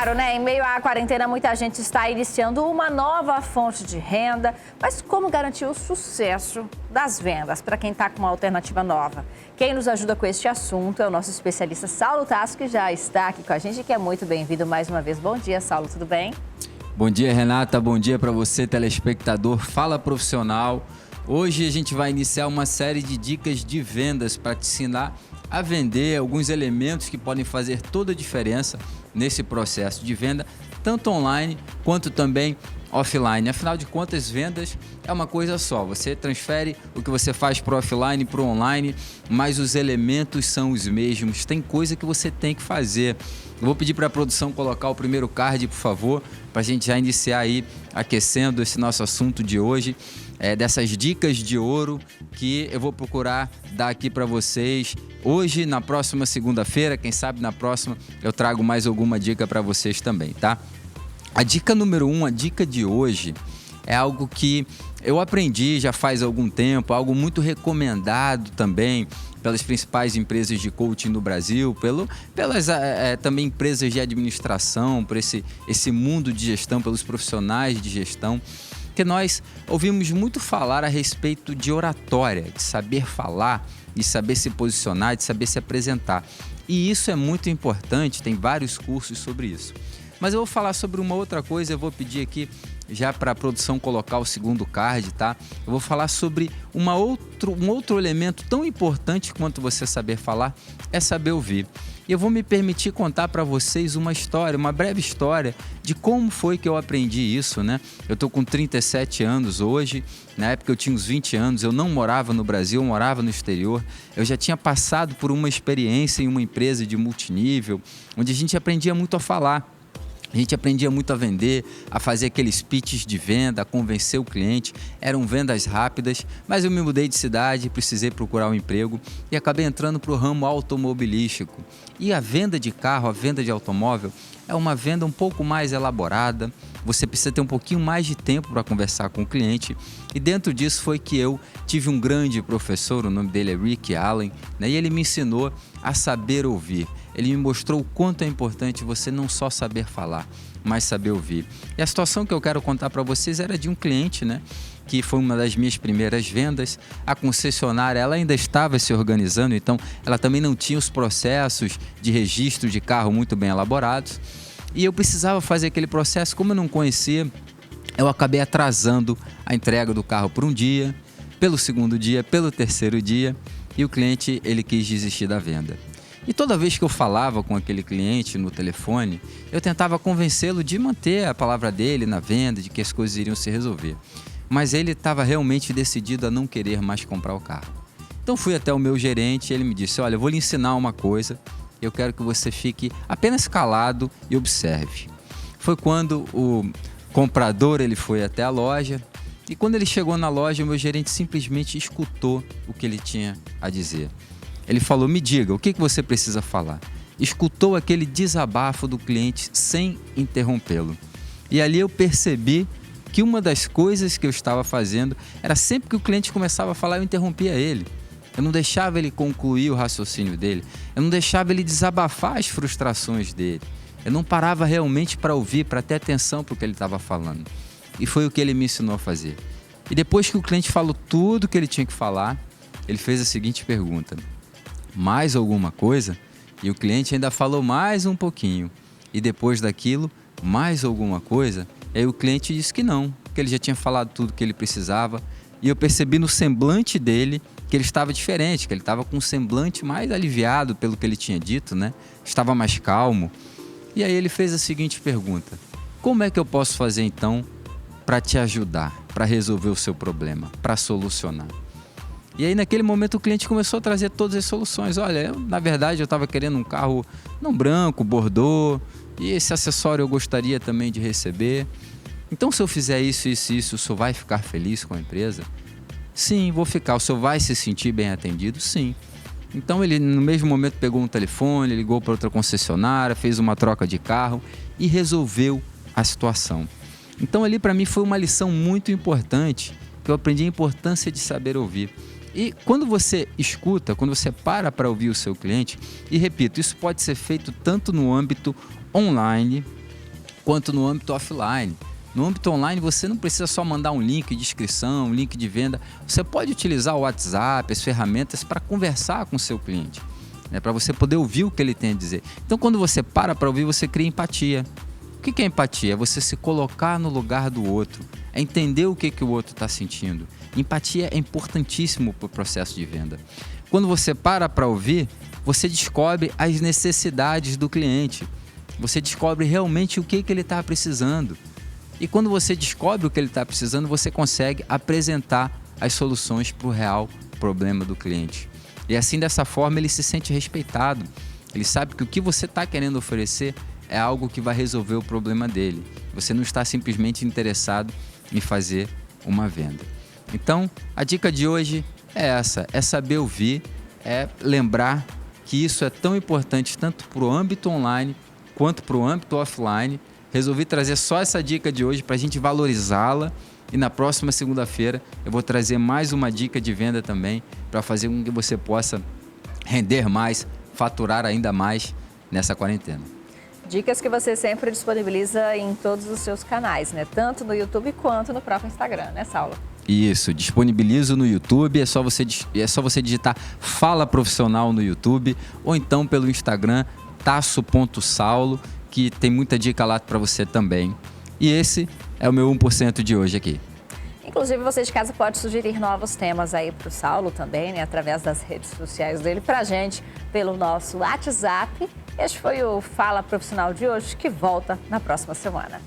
Claro, né? Em meio à quarentena, muita gente está iniciando uma nova fonte de renda. Mas como garantir o sucesso das vendas para quem está com uma alternativa nova? Quem nos ajuda com este assunto é o nosso especialista Saulo Tasso, que já está aqui com a gente, que é muito bem-vindo mais uma vez. Bom dia, Saulo, tudo bem? Bom dia, Renata. Bom dia para você, telespectador Fala Profissional. Hoje a gente vai iniciar uma série de dicas de vendas para te ensinar a vender alguns elementos que podem fazer toda a diferença nesse processo de venda, tanto online quanto também offline. Afinal de contas, vendas é uma coisa só. Você transfere o que você faz para o offline para o online, mas os elementos são os mesmos. Tem coisa que você tem que fazer. Eu vou pedir para a produção colocar o primeiro card, por favor, para a gente já iniciar aí aquecendo esse nosso assunto de hoje. Dessas dicas de ouro que eu vou procurar dar aqui para vocês hoje, na próxima segunda-feira, quem sabe na próxima eu trago mais alguma dica para vocês também, tá? A dica número 1, a dica de hoje, é algo que eu aprendi já faz algum tempo, algo muito recomendado também pelas principais empresas de coaching no Brasil, pelas também empresas de administração, por esse mundo de gestão, pelos profissionais de gestão, que nós ouvimos muito falar a respeito de oratória, de saber falar, de saber se posicionar, de saber se apresentar. E isso é muito importante, tem vários cursos sobre isso. Mas eu vou falar sobre uma outra coisa, eu vou pedir aqui já para a produção colocar o segundo card, tá? Eu vou falar sobre um outro elemento tão importante quanto você saber falar, é saber ouvir. E eu vou me permitir contar para vocês uma história, uma breve história de como foi que eu aprendi isso, né? Eu estou com 37 anos hoje, na época eu tinha uns 20 anos, eu não morava no Brasil, eu morava no exterior. Eu já tinha passado por uma experiência em uma empresa de multinível, onde a gente aprendia muito a falar. A gente aprendia muito a vender, a fazer aqueles pitches de venda, a convencer o cliente. Eram vendas rápidas, mas eu me mudei de cidade, precisei procurar um emprego e acabei entrando para o ramo automobilístico. E a venda de carro, a venda de automóvel, é uma venda um pouco mais elaborada. Você precisa ter um pouquinho mais de tempo para conversar com o cliente. E dentro disso foi que eu tive um grande professor, o nome dele é Rick Allen, né? E ele me ensinou a saber ouvir. Ele me mostrou o quanto é importante você não só saber falar, mas saber ouvir. E a situação que eu quero contar para vocês era de um cliente, né? Que foi uma das minhas primeiras vendas. A concessionária ela ainda estava se organizando, então ela também não tinha os processos de registro de carro muito bem elaborados. E eu precisava fazer aquele processo, como eu não conhecia, eu acabei atrasando a entrega do carro por um dia, pelo segundo dia, pelo terceiro dia, e o cliente ele quis desistir da venda. E toda vez que eu falava com aquele cliente no telefone, eu tentava convencê-lo de manter a palavra dele na venda, de que as coisas iriam se resolver. Mas ele estava realmente decidido a não querer mais comprar o carro. Então fui até o meu gerente e ele me disse, olha, eu vou lhe ensinar uma coisa, eu quero que você fique apenas calado e observe. Foi quando o comprador ele foi até a loja e quando ele chegou na loja, o meu gerente simplesmente escutou o que ele tinha a dizer. Ele falou, me diga, o que você precisa falar? Escutou aquele desabafo do cliente sem interrompê-lo. E ali eu percebi que uma das coisas que eu estava fazendo era sempre que o cliente começava a falar, eu interrompia ele. Eu não deixava ele concluir o raciocínio dele. Eu não deixava ele desabafar as frustrações dele. Eu não parava realmente para ouvir, para ter atenção para o que ele estava falando. E foi o que ele me ensinou a fazer. E depois que o cliente falou tudo o que ele tinha que falar, ele fez a seguinte pergunta. Mais alguma coisa? E o cliente ainda falou mais um pouquinho. E depois daquilo, mais alguma coisa? E aí o cliente disse que não, que ele já tinha falado tudo que ele precisava. E eu percebi no semblante dele que ele estava diferente, que ele estava com um semblante mais aliviado pelo que ele tinha dito, né? Estava mais calmo. E aí ele fez a seguinte pergunta. Como é que eu posso fazer então para te ajudar, para resolver o seu problema, para solucionar? E aí naquele momento o cliente começou a trazer todas as soluções. Olha, na verdade eu estava querendo um carro não branco, bordô, e esse acessório eu gostaria também de receber. Então se eu fizer isso, isso e isso, o senhor vai ficar feliz com a empresa? Sim, vou ficar. O senhor vai se sentir bem atendido? Sim. Então ele no mesmo momento pegou um telefone, ligou para outra concessionária, fez uma troca de carro e resolveu a situação. Então ali para mim foi uma lição muito importante, que eu aprendi a importância de saber ouvir. E quando você escuta, quando você para ouvir o seu cliente, e repito, isso pode ser feito tanto no âmbito online quanto no âmbito offline. No âmbito online, você não precisa só mandar um link de inscrição, um link de venda. Você pode utilizar o WhatsApp, as ferramentas para conversar com o seu cliente, né? Para você poder ouvir o que ele tem a dizer. Então, quando você para ouvir, você cria empatia. O que é empatia? É você se colocar no lugar do outro, é entender o que o outro está sentindo. Empatia é importantíssimo para o processo de venda. Quando você para ouvir, você descobre as necessidades do cliente. Você descobre realmente o que ele está precisando. E quando você descobre o que ele está precisando, você consegue apresentar as soluções para o real problema do cliente. E assim, dessa forma, ele se sente respeitado. Ele sabe que o que você está querendo oferecer é algo que vai resolver o problema dele. Você não está simplesmente interessado em fazer uma venda. Então, a dica de hoje é essa, é saber ouvir, é lembrar que isso é tão importante tanto para o âmbito online quanto para o âmbito offline. Resolvi trazer só essa dica de hoje para a gente valorizá-la e na próxima segunda-feira eu vou trazer mais uma dica de venda também para fazer com que você possa render mais, faturar ainda mais nessa quarentena. Dicas que você sempre disponibiliza em todos os seus canais, né? Tanto no YouTube quanto no próprio Instagram, né, Saulo? Isso, disponibilizo no YouTube, é só você digitar Fala Profissional no YouTube ou então pelo Instagram, tasso.saulo, que tem muita dica lá para você também. E esse é o meu 1% de hoje aqui. Inclusive, você de casa pode sugerir novos temas aí para o Saulo também, né? Através das redes sociais dele, para a gente, pelo nosso WhatsApp. Este foi o Fala Profissional de hoje, que volta na próxima semana.